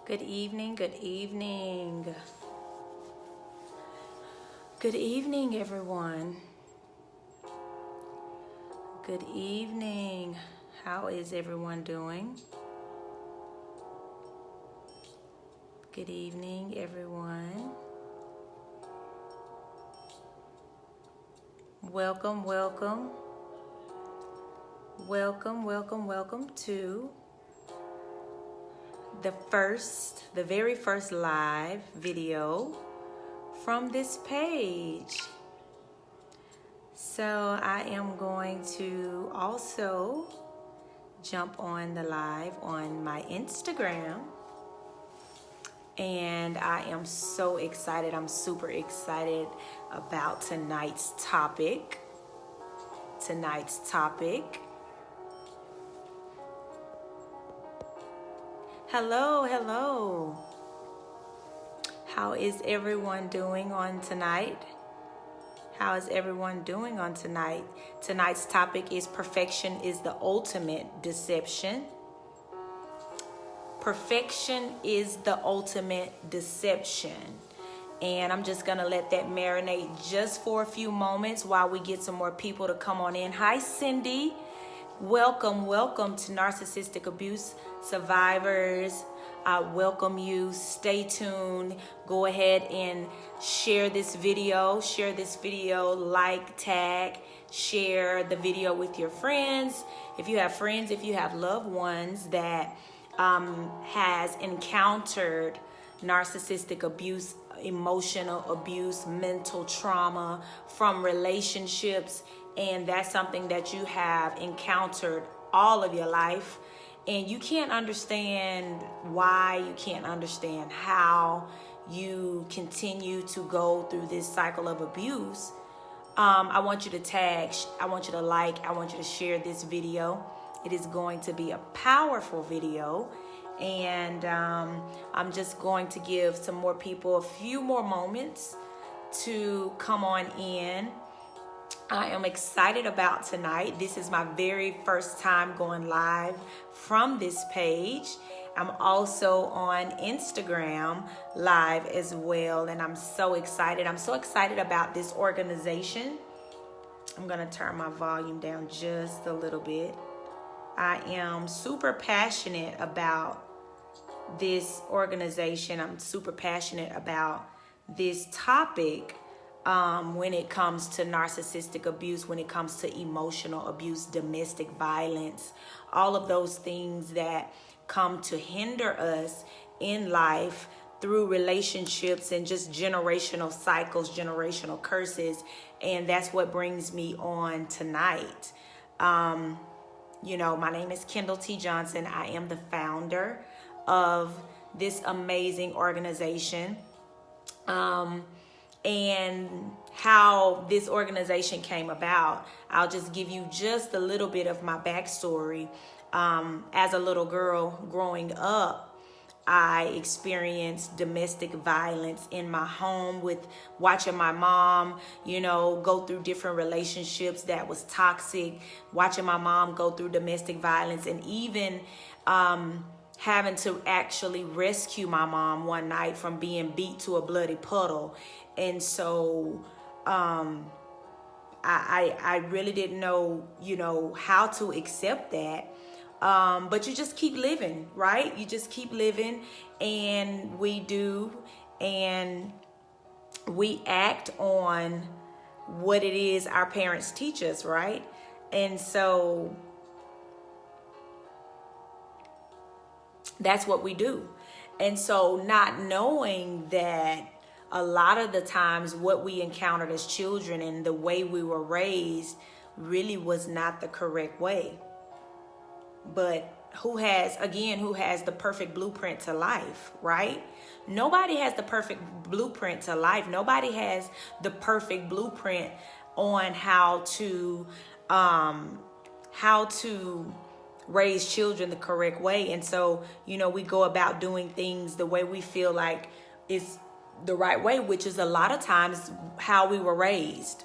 Good evening, good evening. Good evening, everyone. Good evening. How is everyone doing? Good evening, everyone. Welcome, welcome. Welcome to the very first live video from this page. So I am going to also jump on the live on my Instagram. And I am so excited. I'm super excited about tonight's topic. Hello. How is everyone doing on tonight? Tonight's topic is perfection is the ultimate deception. Perfection is the ultimate deception. And I'm just going to let that marinate just for a few moments while we get some more people to come on in. Hi, Cindy. Welcome to Narcissistic Abuse Survivors. I welcome you. Stay tuned. Go ahead and share this video. Like, tag, share the video with your friends. If you have friends, if you have loved ones that has encountered narcissistic abuse, emotional abuse, mental trauma from relationships, and that's something that you have encountered all of your life, and you can't understand why, you can't understand how you continue to go through this cycle of abuse, I want you to tag, I want you to like, I want you to share this video. It is going to be a powerful video, and I'm just going to give some more people a few more moments to come on in. I am excited about tonight. This is my very first time going live from this page. I'm also on Instagram live as well, and I'm so excited. I'm so excited about this organization. I'm going to turn my volume down just a little bit. I am super passionate about this organization. I'm super passionate about this topic when it comes to narcissistic abuse, when it comes to emotional abuse, domestic violence, all of those things that come to hinder us in life through relationships and just generational cycles, generational curses. And that's what brings me on tonight. My name is Kendall T Johnson. I am the founder of this amazing organization. And how this organization came about, I'll just give you just a little bit of my backstory. As a little girl growing up, I experienced domestic violence in my home with watching my mom, go through different relationships that was toxic, watching my mom go through domestic violence, and even having to actually rescue my mom one night from being beat to a bloody puddle. And so I really didn't know, how to accept that. But you just keep living, right? You just keep living, and we do, and we act on what it is our parents teach us, right? And so that's what we do. And so not knowing that a lot of the times what we encountered as children and the way we were raised really was not the correct way. But who has the perfect blueprint to life, right? Nobody has the perfect blueprint to life. Nobody has the perfect blueprint on how to raise children the correct way. And so, we go about doing things the way we feel like it's the right way, which is a lot of times how we were raised.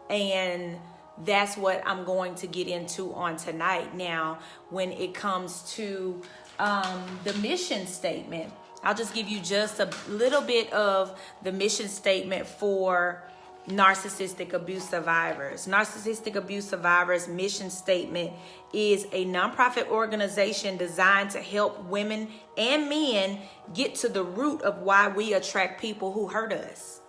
And that's what I'm going to get into on tonight. Now, when it comes to the mission statement. I'll just give you just a little bit of the mission statement for narcissistic abuse survivors. Narcissistic abuse survivors mission statement is a nonprofit organization designed to help women and men get to the root of why we attract people who hurt us.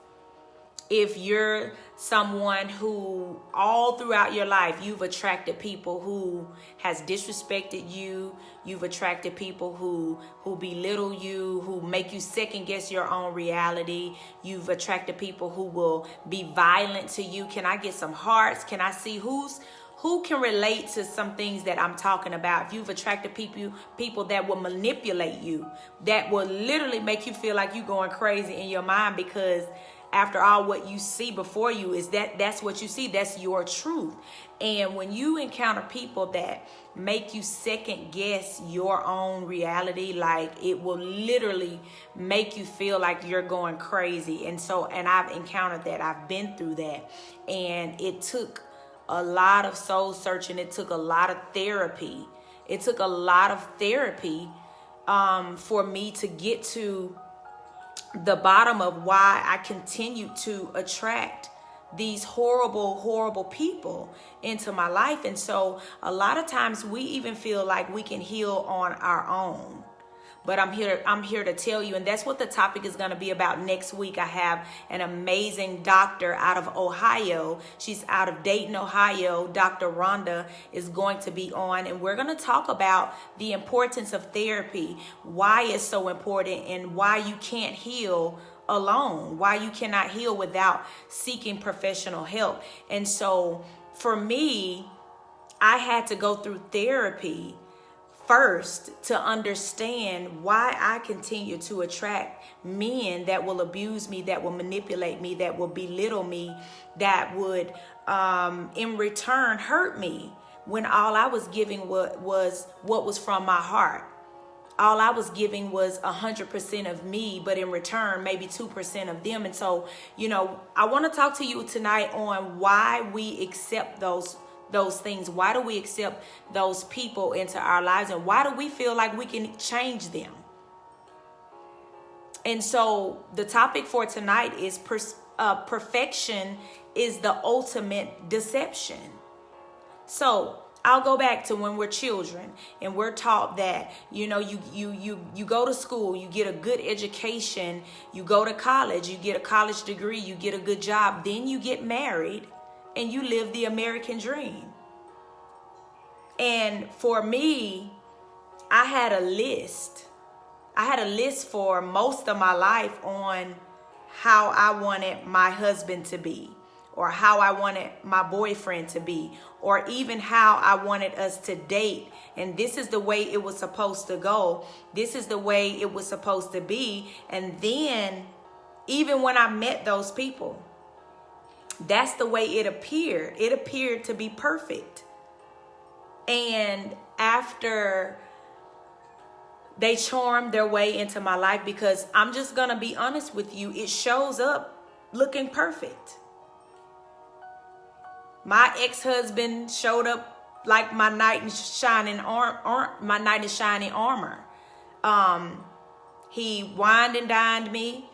If you're someone who all throughout your life you've attracted people who has disrespected you, you've attracted people who belittle you, who make you second guess your own reality, you've attracted people who will be violent to you. Can I get some hearts? Can I see who can relate to some things that I'm talking about? If you've attracted people that will manipulate you, that will literally make you feel like you're going crazy in your mind, because after all, what you see before you is that's what you see. That's your truth. And when you encounter people that make you second guess your own reality, like it will literally make you feel like you're going crazy. And I've encountered that. I've been through that. And it took a lot of soul searching. It took a lot of therapy. It took a lot of therapy for me to get to the bottom of why I continue to attract these horrible people into my life. And so a lot of times we even feel like we can heal on our own. But I'm here to tell you, and that's what the topic is going to be about next week. I have an amazing doctor out of Ohio. She's out of Dayton, Ohio. Dr. Rhonda is going to be on, and we're going to talk about the importance of therapy, why it's so important, and why you can't heal alone, why you cannot heal without seeking professional help. And so for me, I had to go through therapy first to understand why I continue to attract men that will abuse me, that will manipulate me, that will belittle me, that would in return hurt me, when all I was giving what was from my heart. All I was giving was 100% of me, but in return, maybe 2% of them. And so, I want to talk to you tonight on why we accept those things. Why do we accept those people into our lives, and why do we feel like we can change them? And so the topic for tonight is perfection is the ultimate deception. So I'll go back to when we're children and we're taught that, you go to school, you get a good education, you go to college, you get a college degree, you get a good job, then you get married, and you live the American dream. And for me, I had a list. I had a list for most of my life on how I wanted my husband to be, or how I wanted my boyfriend to be, or even how I wanted us to date. And this is the way it was supposed to go. This is the way it was supposed to be. And then even when I met those people, that's the way it appeared. It appeared to be perfect. And after they charmed their way into my life, because I'm just going to be honest with you, it shows up looking perfect. My ex-husband showed up like my knight in shining armor. He wined and dined me.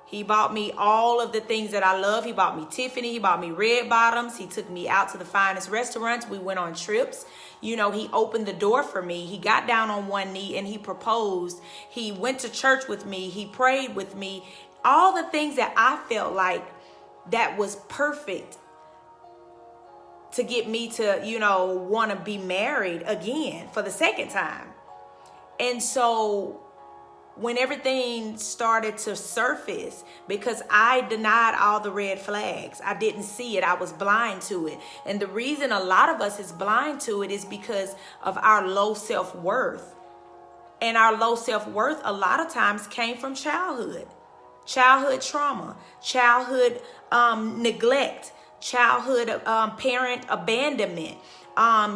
He bought me all of the things that I love. He bought me Tiffany. He bought me red bottoms. He took me out to the finest restaurants. We went on trips. He opened the door for me. He got down on one knee and he proposed. He went to church with me. He prayed with me. All the things that I felt like that was perfect to get me to, want to be married again for the second time. And so when everything started to surface, because I denied all the red flags, I didn't see it. I was blind to it. And the reason a lot of us is blind to it is because of our low self-worth. And our low self-worth a lot of times came from childhood trauma, childhood neglect, childhood parent abandonment,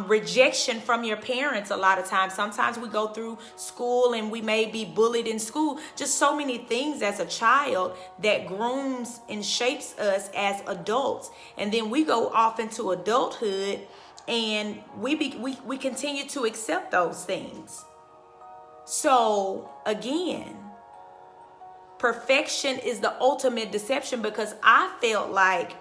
rejection from your parents. A lot of times, sometimes we go through school and we may be bullied in school. Just so many things as a child that grooms and shapes us as adults. And then we go off into adulthood and we continue to accept those things. So again, perfection is the ultimate deception, because I felt like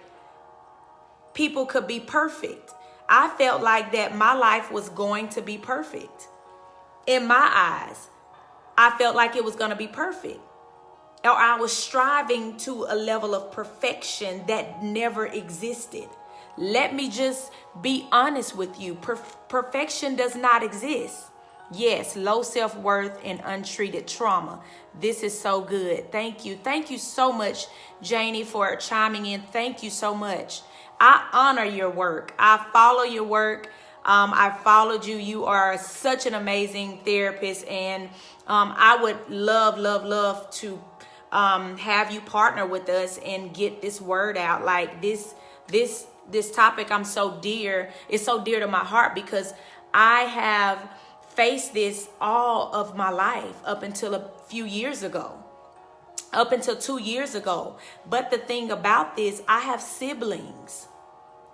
people could be perfect. I felt like that my life was going to be perfect. In my eyes, I felt like it was going to be perfect. Or I was striving to a level of perfection that never existed. Let me just be honest with you. Perfection does not exist. Yes, low self-worth and untreated trauma. This is so good. Thank you. Thank you so much, Janie, for chiming in. Thank you so much. I honor your work. I follow your work. I followed you. You are such an amazing therapist. And I would love to have you partner with us and get this word out. Like this topic, it's so dear to my heart, because I have faced this all of my life up until a few years ago, up until 2 years ago. But the thing about this, I have siblings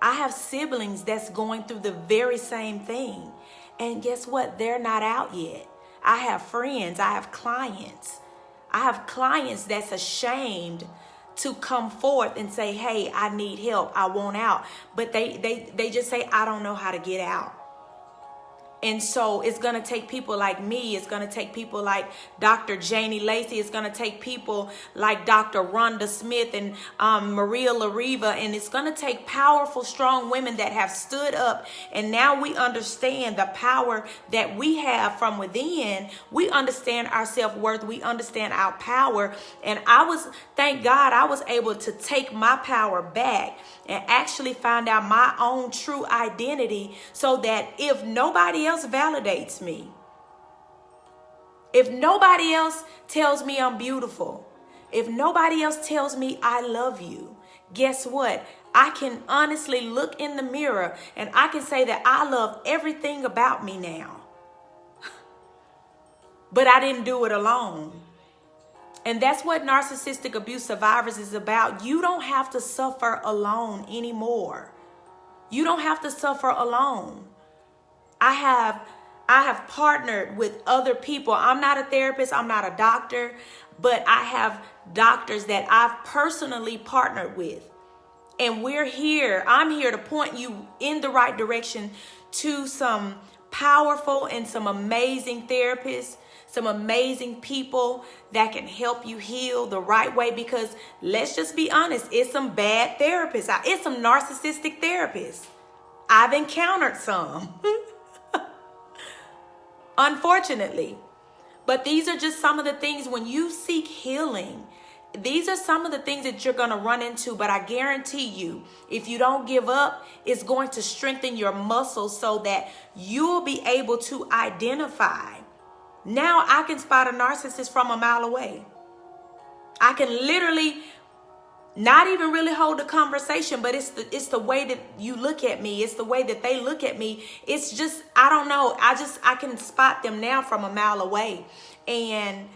that's going through the very same thing. And guess what? They're not out yet. I have friends, I have clients that's ashamed to come forth and say, hey, I need help, I want out. But they just say, I don't know how to get out. And so it's going to take people like me. It's going to take people like Dr. Janie Lacey. It's going to take people like Dr. Rhonda Smith and Maria Lariva. And it's going to take powerful, strong women that have stood up. And now we understand the power that we have from within. We understand our self-worth. We understand our power. And thank God, I was able to take my power back and actually find out my own true identity, so that if nobody else validates me, if nobody else tells me I'm beautiful, if nobody else tells me I love you, guess what? I can honestly look in the mirror and I can say that I love everything about me now. But I didn't do it alone. And that's what narcissistic abuse survivors is about. You don't have to suffer alone anymore. You don't have to suffer alone. I have partnered with other people. I'm not a therapist, I'm not a doctor, but I have doctors that I've personally partnered with. And I'm here to point you in the right direction to some powerful and some amazing therapists, some amazing people that can help you heal the right way. Because let's just be honest, it's some bad therapists. It's some narcissistic therapists. I've encountered some, unfortunately. But these are just some of the things when you seek healing. These are some of the things that you're going to run into. But I guarantee you, if you don't give up, it's going to strengthen your muscles so that you'll be able to identify. Now I can spot a narcissist from a mile away. I can literally not even really hold a conversation, but it's the way that you look at me. It's the way that they look at me. It's just, I don't know. I can spot them now from a mile away. And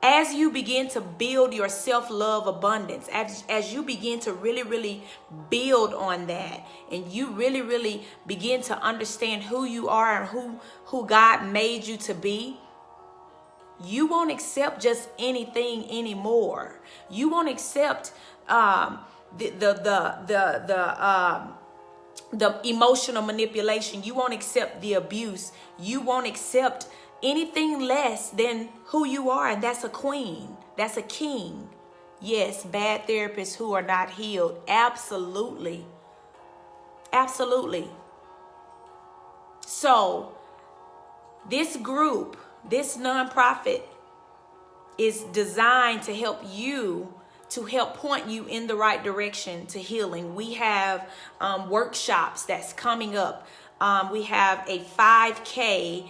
as you begin to build your self-love abundance, as you begin to really build on that, and you really begin to understand who you are and who God made you to be, you won't accept just anything anymore. You won't accept the emotional manipulation. You won't accept the abuse. You won't accept anything less than who you are, and that's a queen. That's a king. Yes, bad therapists who are not healed. Absolutely. Absolutely. So this group, this nonprofit, is designed to help you, to help point you in the right direction to healing. We have workshops that's coming up. We have a 5K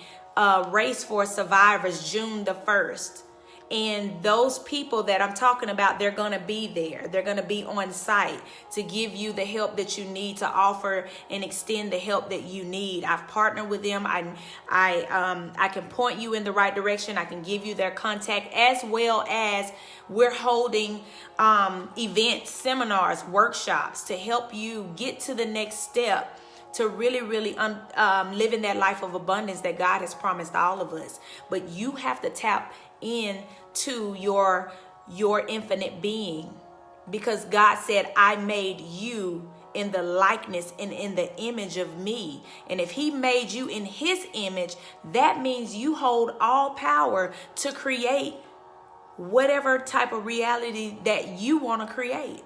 race for survivors, June the 1st. And those people that I'm talking about, they're going to be there. They're going to be on site to give you the help that you need, to offer and extend the help that you need. I've partnered with them. I can point you in the right direction. I can give you their contact, as well as we're holding events, seminars, workshops to help you get to the next step to really, really live in that life of abundance that God has promised all of us. But you have to tap into your infinite being, because God said, I made you in the likeness and in the image of me. And if he made you in his image, that means you hold all power to create whatever type of reality that you want to create.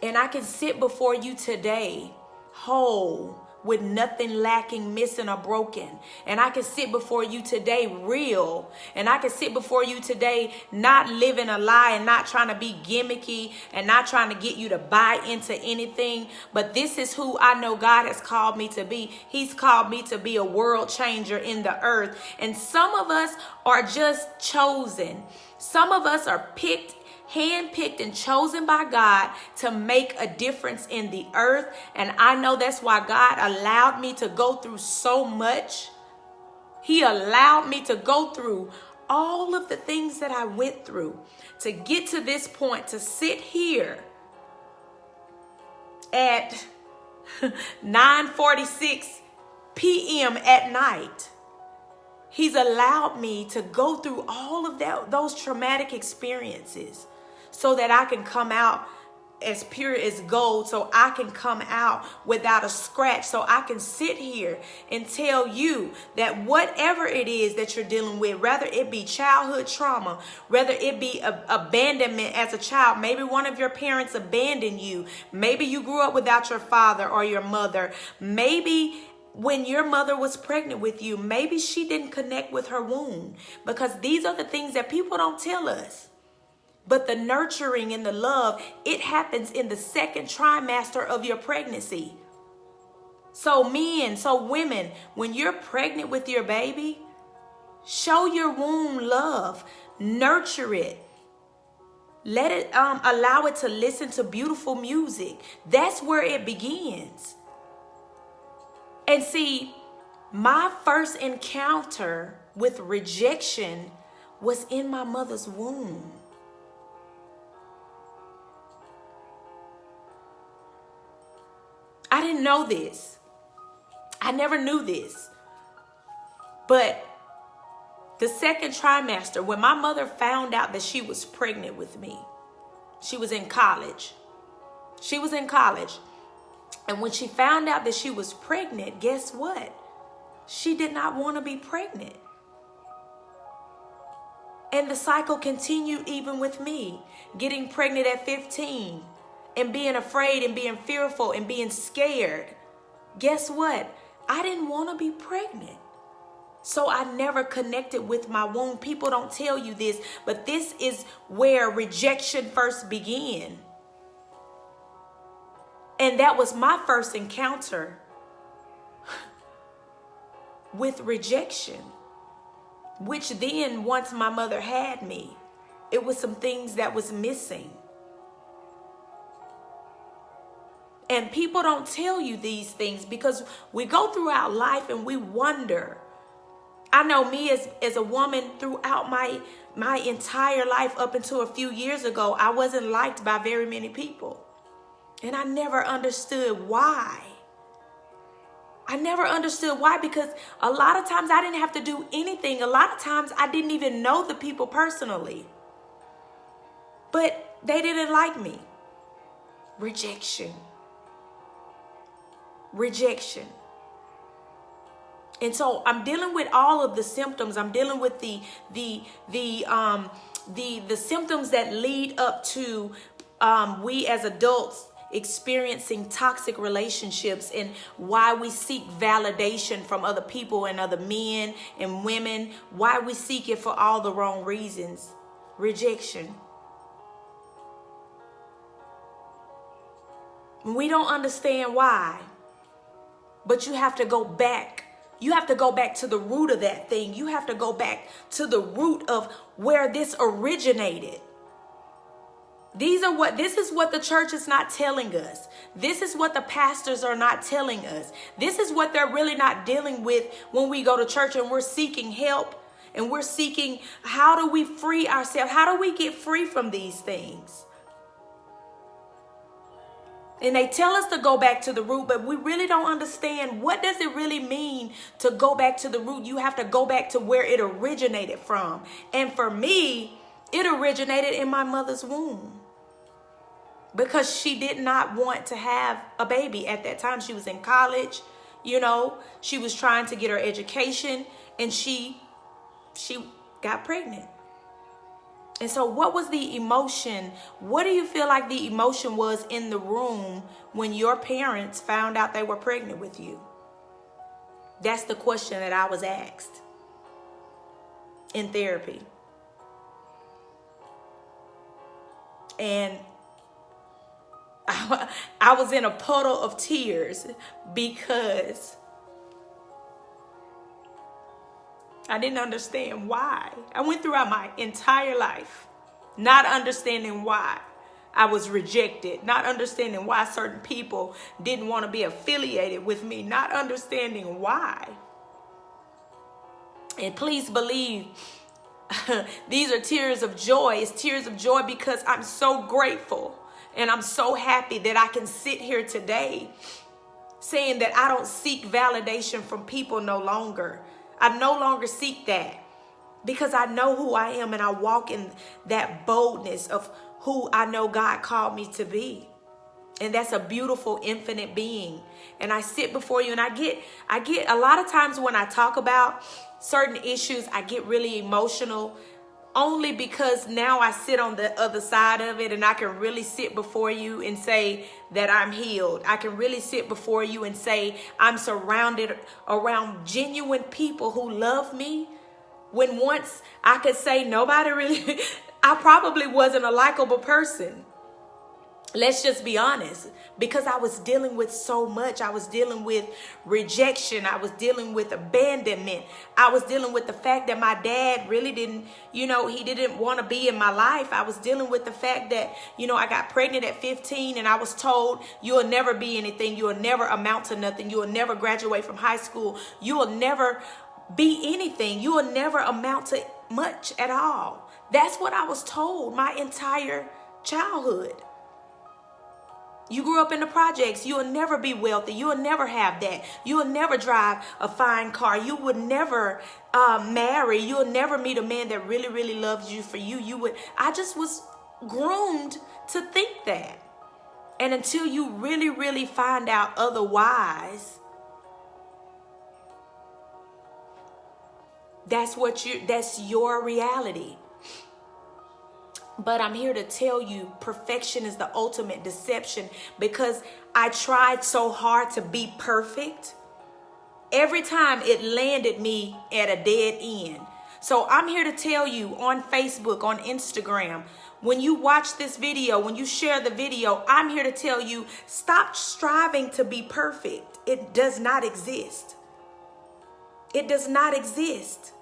And I can sit before you today whole, with nothing lacking, missing, or broken. And I can sit before you today real. And I can sit before you today not living a lie and not trying to be gimmicky and not trying to get you to buy into anything. But this is who I know God has called me to be. He's called me to be a world changer in the earth. And some of us are just chosen. Some of us are handpicked and chosen by God to make a difference in the earth. And I know that's why God allowed me to go through so much. He allowed me to go through all of the things that I went through to get to this point, to sit here at 9:46 p.m. at night. He's allowed me to go through all of those traumatic experiences, so that I can come out as pure as gold, so I can come out without a scratch, so I can sit here and tell you that whatever it is that you're dealing with, whether it be childhood trauma, whether it be abandonment as a child, maybe one of your parents abandoned you, maybe you grew up without your father or your mother, maybe when your mother was pregnant with you, maybe she didn't connect with her womb, because these are the things that people don't tell us. But the nurturing and the love, it happens in the second trimester of your pregnancy. So men, so women, when you're pregnant with your baby, show your womb love, nurture it. Let it allow it to listen to beautiful music. That's where it begins. And see, my first encounter with rejection was in my mother's womb. I didn't know this. I never knew this. But the second trimester, when my mother found out that she was pregnant with me, she was in college. She was in college. And when she found out that she was pregnant, guess what? She did not want to be pregnant. And the cycle continued even with me, getting pregnant at 15. And being afraid and being fearful and being scared. Guess what? I didn't want to be pregnant. So I never connected with my womb. People don't tell you this, but this is where rejection first began. And that was my first encounter with rejection, which then, once my mother had me, it was some things that was missing. And people don't tell you these things because we go throughout life and we wonder. I know me as a woman, throughout my entire life up until a few years ago, I wasn't liked by very many people. And I never understood why. I never understood why, because a lot of times I didn't have to do anything. A lot of times I didn't even know the people personally. But they didn't like me. Rejection. And so I'm dealing with all of the symptoms. I'm dealing with the symptoms that lead up to we as adults experiencing toxic relationships, and why we seek validation from other people and other men and women, why we seek it for all the wrong reasons. Rejection. We don't understand why. But you have to go back. You have to go back to the root of that thing. You have to go back to the root of where this originated. This is what the church is not telling us. This is what the pastors are not telling us. This is what they're really not dealing with when we go to church and we're seeking help and we're seeking, how do we free ourselves? How do we get free from these things? And they tell us to go back to the root, but we really don't understand what does it really mean to go back to the root. You have to go back to where it originated from. And for me, it originated in my mother's womb. Because she did not want to have a baby at that time. She was in college, you know, she was trying to get her education, and she got pregnant. And so what was the emotion? What do you feel like the emotion was in the room when your parents found out they were pregnant with you? That's the question that I was asked in therapy. And I was in a puddle of tears because I didn't understand why. I went throughout my entire life not understanding why I was rejected, not understanding why certain people didn't want to be affiliated with me, not understanding why. And please believe, these are tears of joy. It's tears of joy because I'm so grateful and I'm so happy that I can sit here today saying that I don't seek validation from people no longer. I no longer seek that because I know who I am and I walk in that boldness of who I know God called me to be. And that's a beautiful, infinite being. And I sit before you and I get a lot of times when I talk about certain issues, I get really emotional only because now I sit on the other side of it and I can really sit before you and say that I'm healed. I can really sit before you and say I'm surrounded around genuine people who love me. When once I could say nobody really, I probably wasn't a likable person. Let's just be honest, because I was dealing with so much. I was dealing with rejection. I was dealing with abandonment. I was dealing with the fact that my dad really didn't, he didn't want to be in my life. I was dealing with the fact that, I got pregnant at 15 and I was told you'll never be anything. You'll never amount to nothing. You will never graduate from high school. You will never be anything. You will never amount to much at all. That's what I was told my entire childhood. You grew up in the projects. You will never be wealthy. You will never have that. You will never drive a fine car. You would never marry. You will never meet a man that really, really loves you for you. I just was groomed to think that. And until you really, really find out otherwise, that's your reality. But I'm here to tell you, perfection is the ultimate deception because I tried so hard to be perfect. Every time it landed me at a dead end. So I'm here to tell you on Facebook, on Instagram, when you watch this video, when you share the video, I'm here to tell you, stop striving to be perfect. It does not exist. It does not exist.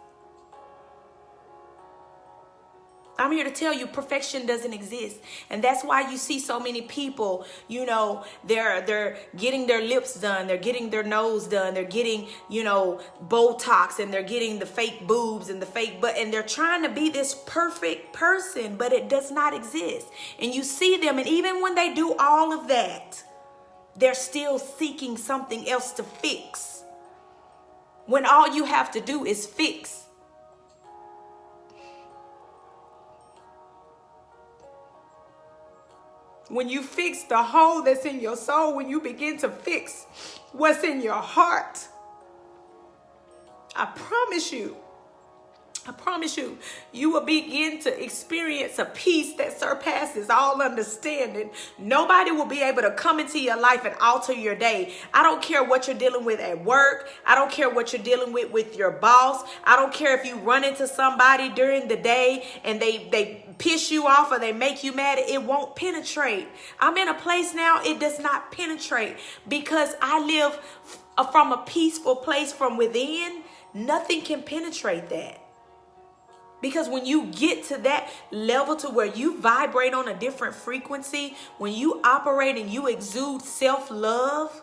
I'm here to tell you perfection doesn't exist. And that's why you see so many people, they're getting their lips done. They're getting their nose done. They're getting, Botox, and they're getting the fake boobs and the fake butt. And they're trying to be this perfect person, but it does not exist. And you see them. And even when they do all of that, they're still seeking something else to fix. When all you have to do is fix. When you fix the hole that's in your soul, when you begin to fix what's in your heart, I promise you, you will begin to experience a peace that surpasses all understanding. Nobody will be able to come into your life and alter your day. I don't care what you're dealing with at work. I don't care what you're dealing with your boss. I don't care if you run into somebody during the day and they piss you off or they make you mad. It won't penetrate. I'm in a place now, it does not penetrate because I live from a peaceful place from within. Nothing can penetrate that. Because when you get to that level to where you vibrate on a different frequency, when you operate and you exude self-love,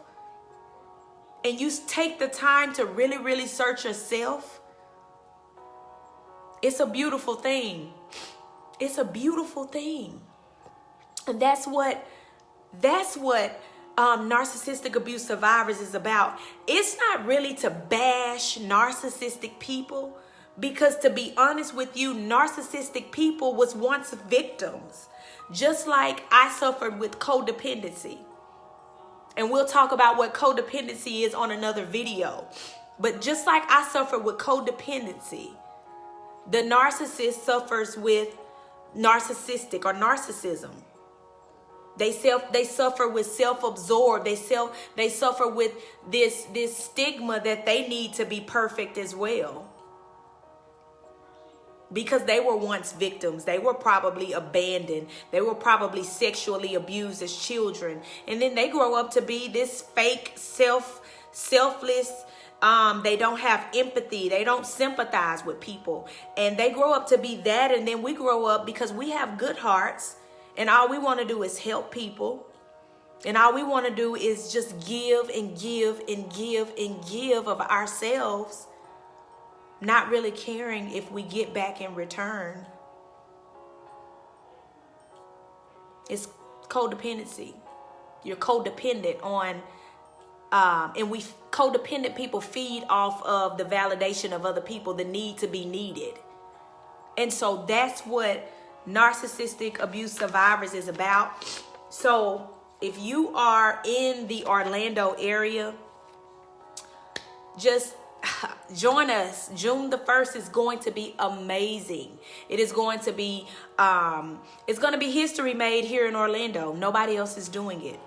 and you take the time to really, really search yourself, it's a beautiful thing. It's a beautiful thing. And that's what That's what narcissistic abuse survivors is about. It's not really to bash narcissistic people, because to be honest with you, narcissistic people was once victims, just like I suffered with codependency. And we'll talk about what codependency is on another video. But just like I suffered with codependency, the narcissist suffers with narcissistic or narcissism. They suffer with self-absorbed. They suffer with this stigma that they need to be perfect as well. Because they were once victims. They were probably abandoned. They were probably sexually abused as children. And then they grow up to be this fake selfless. They don't have empathy. They don't sympathize with people. And they grow up to be that. And then we grow up because we have good hearts. And all we want to do is help people. And all we want to do is just give and give and give and give of ourselves, not really caring if we get back in return. It's codependency. You're codependent on, and codependent people feed off of the validation of other people, the need to be needed. And so that's what narcissistic abuse survivors is about. So if you are in the Orlando area, just join us. June the 1st is going to be amazing. It is going to be it's going to be history made here in Orlando. Nobody else is doing it.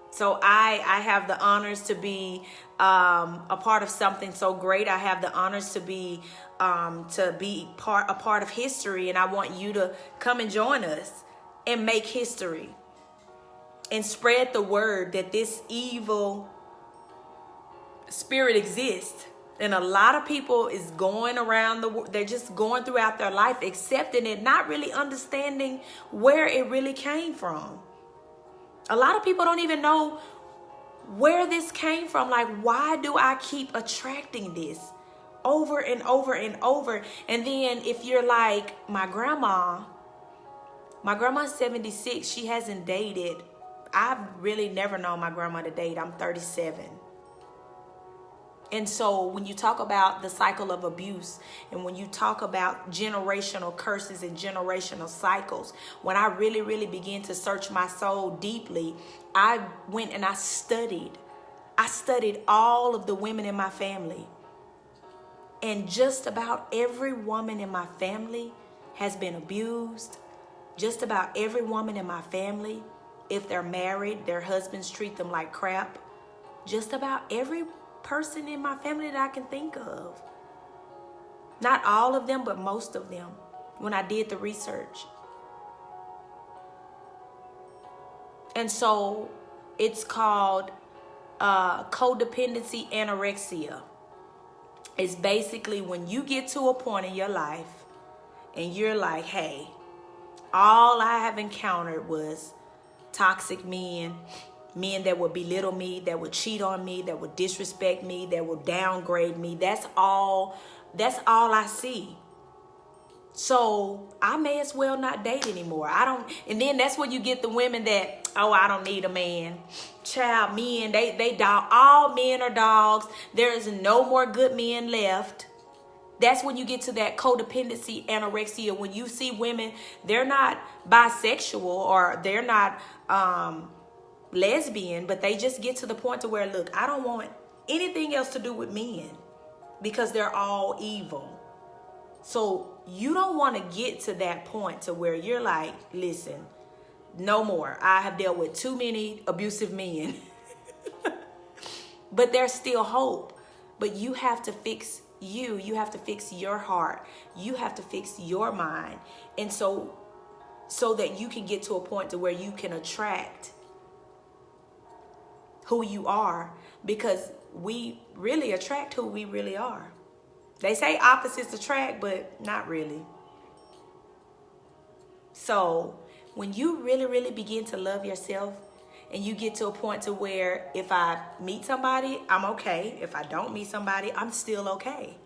So I have the honors to be a part of something so great. I have the honors to be a part of history, and I want you to come and join us and make history and spread the word that this evil spirit exists. And a lot of people is going around the world. They're just going throughout their life, accepting it, not really understanding where it really came from. A lot of people don't even know where this came from. Like, why do I keep attracting this over and over and over? And then if you're like my grandma's 76. She hasn't dated. I've really never known my grandma to date. I'm 37. And so when you talk about the cycle of abuse, and when you talk about generational curses and generational cycles, when I really, really began to search my soul deeply, I went and I studied all of the women in my family. And just about every woman in my family has been abused. Just about every woman in my family, if they're married, their husbands treat them like crap. Just about every person in my family that I can think of. Not all of them, but most of them, when I did the research. And so it's called codependency anorexia. It's basically when you get to a point in your life and you're like, hey, all I have encountered was toxic men that would belittle me, that would cheat on me, that would disrespect me, that would downgrade me. That's all I see. So I may as well not date anymore. And then that's where you get the women that, oh, I don't need a man. Child, men, they dog. All men are dogs. There is no more good men left. That's when you get to that codependency anorexia. When you see women, they're not bisexual or they're not lesbian, but they just get to the point to where, look, I don't want anything else to do with men because they're all evil. So you don't want to get to that point to where you're like, listen, no more. I have dealt with too many abusive men. But there's still hope. But you have to fix you. You have to fix your heart. You have to fix your mind. And so that you can get to a point to where you can attract who you are, because we really attract who we really are. They say opposites attract, but not really. So when you really, really begin to love yourself and you get to a point to where if I meet somebody, I'm okay. If I don't meet somebody, I'm still okay.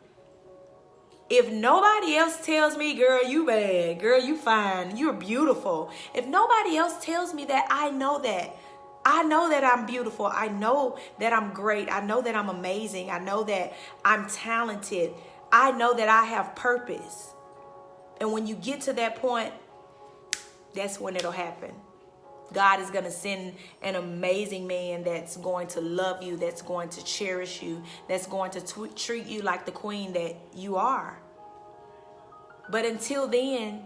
If nobody else tells me, girl, you bad, girl, you fine, you're beautiful. If nobody else tells me that, I know that I know that I'm beautiful. I know that I'm great. I know that I'm amazing. I know that I'm talented. I know that I have purpose. And when you get to that point, that's when it'll happen. God is going to send an amazing man that's going to love you, that's going to cherish you, that's going to treat you like the queen that you are. But until then,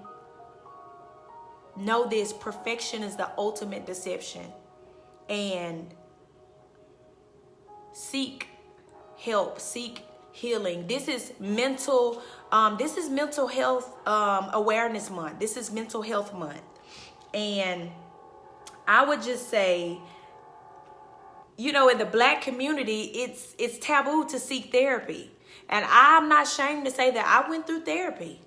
know this: perfection is the ultimate deception. And seek help, seek healing. This is mental health awareness month. This is mental health month. And I would just say, you know, in the Black community, it's taboo to seek therapy. And I'm not ashamed to say that I went through therapy.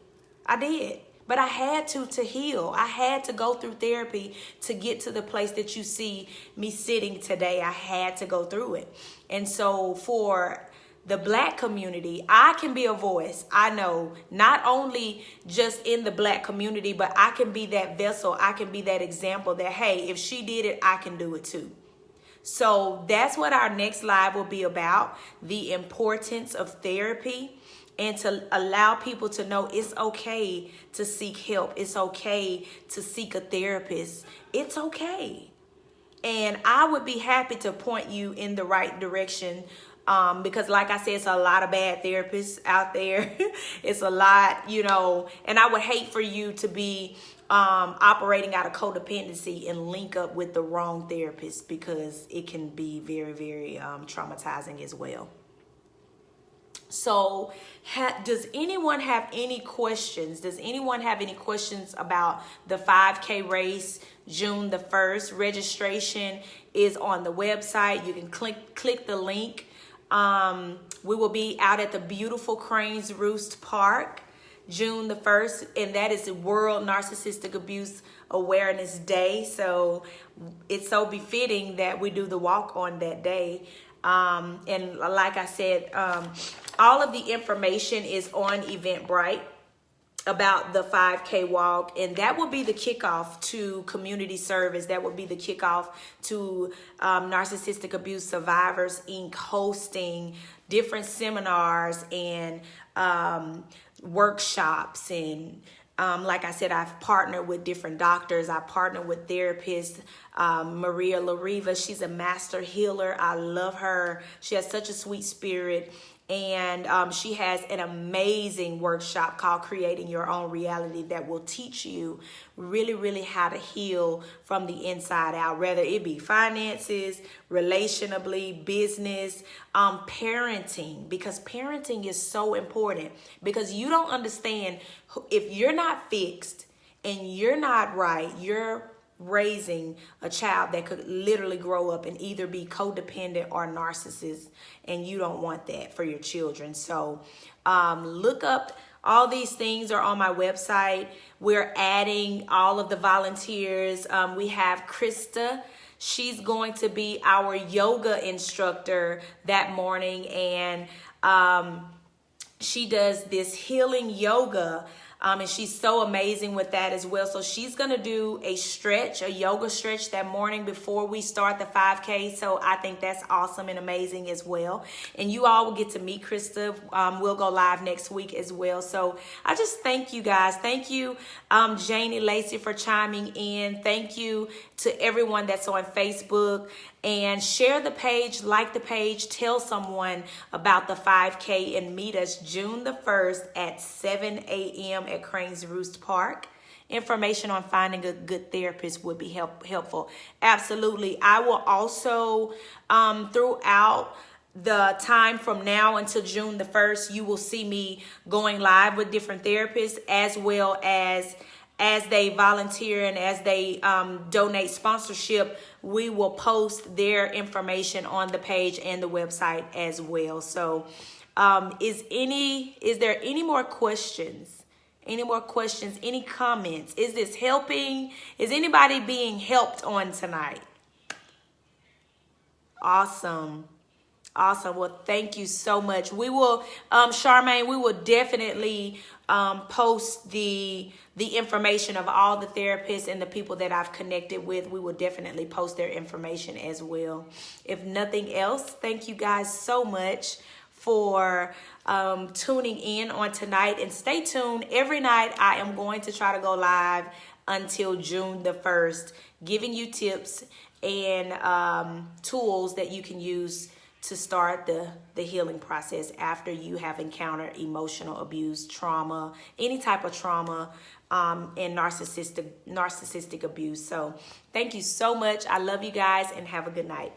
I did. But I had to heal. I had to go through therapy to get to the place that you see me sitting today. I had to go through it. And so for the Black community, I can be a voice. I know, not only just in the Black community, but I can be that vessel. I can be that example that, hey, if she did it, I can do it too. So that's what our next live will be about: the importance of therapy. And to allow people to know it's okay to seek help. It's okay to seek a therapist. It's okay. And I would be happy to point you in the right direction, because like I said, it's a lot of bad therapists out there. It's a lot, you know, and I would hate for you to be operating out of codependency and link up with the wrong therapist, because it can be very, very traumatizing as well. So does anyone have any questions? Does anyone have any questions about the 5K race, June the 1st? Registration is on the website. You can click the link. We will be out at the beautiful Cranes Roost Park, June the 1st, and that is the World Narcissistic Abuse Awareness Day. So it's so befitting that we do the walk on that day. And like I said, all of the information is on Eventbrite about the 5K walk, and that will be the kickoff to community service. That will be the kickoff to Narcissistic Abuse Survivors Inc. hosting different seminars and workshops. And like I said, I've partnered with different doctors. I partnered with therapists. Maria Lariva, she's a master healer. I love her. She has such a sweet spirit. And she has an amazing workshop called Creating Your Own Reality that will teach you really, really how to heal from the inside out, whether it be finances, relationally, business, parenting, because parenting is so important. Because you don't understand, if you're not fixed and you're not right, you're raising a child that could literally grow up and either be codependent or narcissist, and you don't want that for your children. So look up, all these things are on my website. We're adding all of the volunteers. We have Krista. She's going to be our yoga instructor that morning, and she does this healing yoga. And she's so amazing with that as well. So she's going to do a yoga stretch that morning before we start the 5K. So I think that's awesome and amazing as well. And you all will get to meet Krista. We'll go live next week as well. So I just thank you guys. Thank you, Janie Lacey, for chiming in. Thank you to everyone that's on Facebook. And share the page, like the page, tell someone about the 5K, and meet us June the 1st at 7 a.m. at Cranes Roost Park. Information on finding a good therapist would be helpful. Absolutely. I will also, throughout the time from now until June the 1st, you will see me going live with different therapists, as well as they volunteer and as they donate sponsorship. We will post their information on the page and the website as well. So is there any more questions? Any more questions? Any comments? Is this helping? Is anybody being helped on tonight? Awesome. Awesome. Well, thank you so much. We will, Charmaine, we will definitely post the information of all the therapists and the people that I've connected with. We will definitely post their information as well. If nothing else, thank you guys so much for tuning in on tonight, and stay tuned. Every night I am going to try to go live until June the 1st, giving you tips and tools that you can use to start the healing process after you have encountered emotional abuse, trauma, any type of trauma, and narcissistic abuse. So thank you so much. I love you guys, and have a good night.